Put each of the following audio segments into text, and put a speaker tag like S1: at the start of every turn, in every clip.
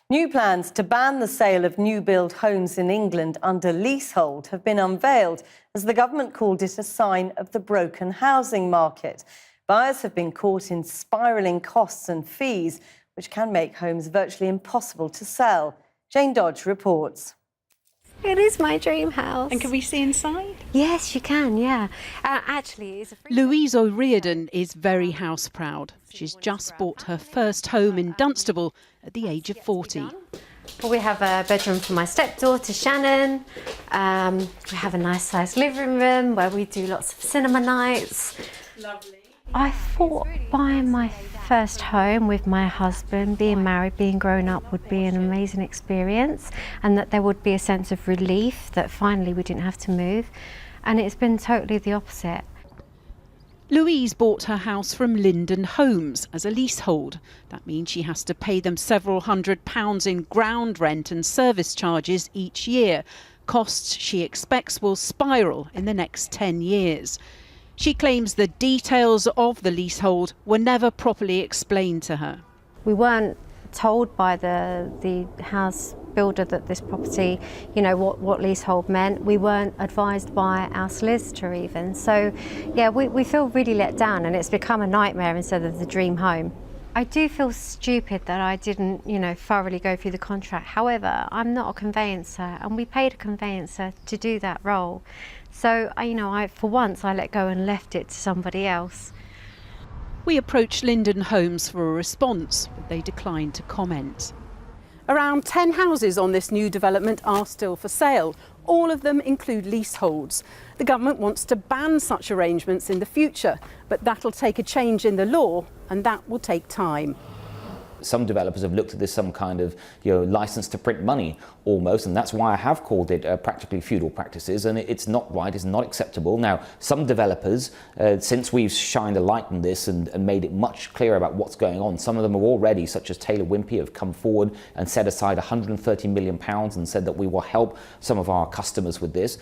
S1: New plans to ban the sale of new-build homes in England under leasehold have been unveiled as the government called it a sign of the broken housing market. Buyers have been caught in spiralling costs and fees, which can make homes virtually impossible to sell. Jane Dodge reports.
S2: It is my dream house.
S3: And can we see inside?
S2: Yes, you can, yeah. Actually, it's a free...
S3: Louise O'Riordan is very house proud. She's just bought her first home in Dunstable at the age of 40.
S2: Well, we have a bedroom for my stepdaughter, Shannon. We have a nice sized living room where we do lots of cinema nights.
S3: Lovely.
S2: I thought buying my first home with my husband, being married, being grown up would be an amazing experience, and that there would be a sense of relief that finally we didn't have to move. And it's been totally the opposite.
S3: Louise bought her house from Linden Homes as a leasehold. That means she has to pay them several £100s in ground rent and service charges each year. Costs she expects will spiral in the next 10 years. She claims the details of the leasehold were never properly explained to her.
S2: We weren't told by the house builder that this property, what leasehold meant. We weren't advised by our solicitor even. So, yeah, we feel really let down, and it's become a nightmare instead of the dream home. I do feel stupid that I didn't, thoroughly go through the contract. However, I'm not a conveyancer, and we paid a conveyancer to do that role. So, for once, I let go and left it to somebody else.
S3: We approached Linden Homes for a response, but they declined to comment. Around 10 houses on this new development are still for sale. All of them include leaseholds. The government wants to ban such arrangements in the future, but that'll take a change in the law, and that will take time.
S4: Some developers have looked at this some kind of license to print money almost, and that's why I have called it practically feudal practices, and it's not right, it's not acceptable. Now, some developers, since we've shined a light on this and made it much clearer about what's going on, some of them are already, such as Taylor Wimpey, have come forward and set aside £130 million and said that we will help some of our customers with this.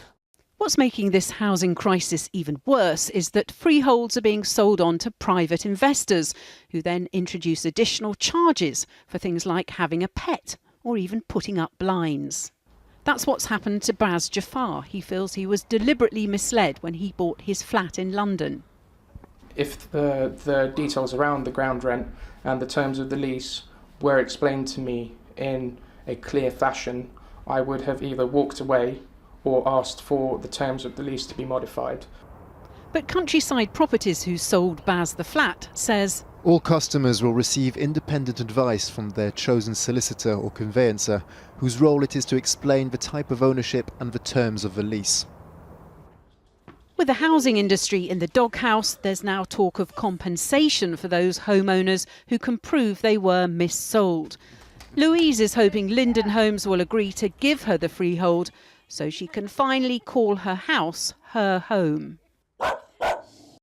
S3: What's making this housing crisis even worse is that freeholds are being sold on to private investors, who then introduce additional charges for things like having a pet or even putting up blinds. That's what's happened to Baz Jafar. He feels he was deliberately misled when he bought his flat in London.
S5: If the details around the ground rent and the terms of the lease were explained to me in a clear fashion, I would have either walked away or asked for the terms of the lease to be modified.
S3: But Countryside Properties, who sold Baz the flat, says
S6: all customers will receive independent advice from their chosen solicitor or conveyancer, whose role it is to explain the type of ownership and the terms of the lease.
S3: With the housing industry in the doghouse, there's now talk of compensation for those homeowners who can prove they were missold. Louise is hoping Linden Homes will agree to give her the freehold so she can finally call her house her home.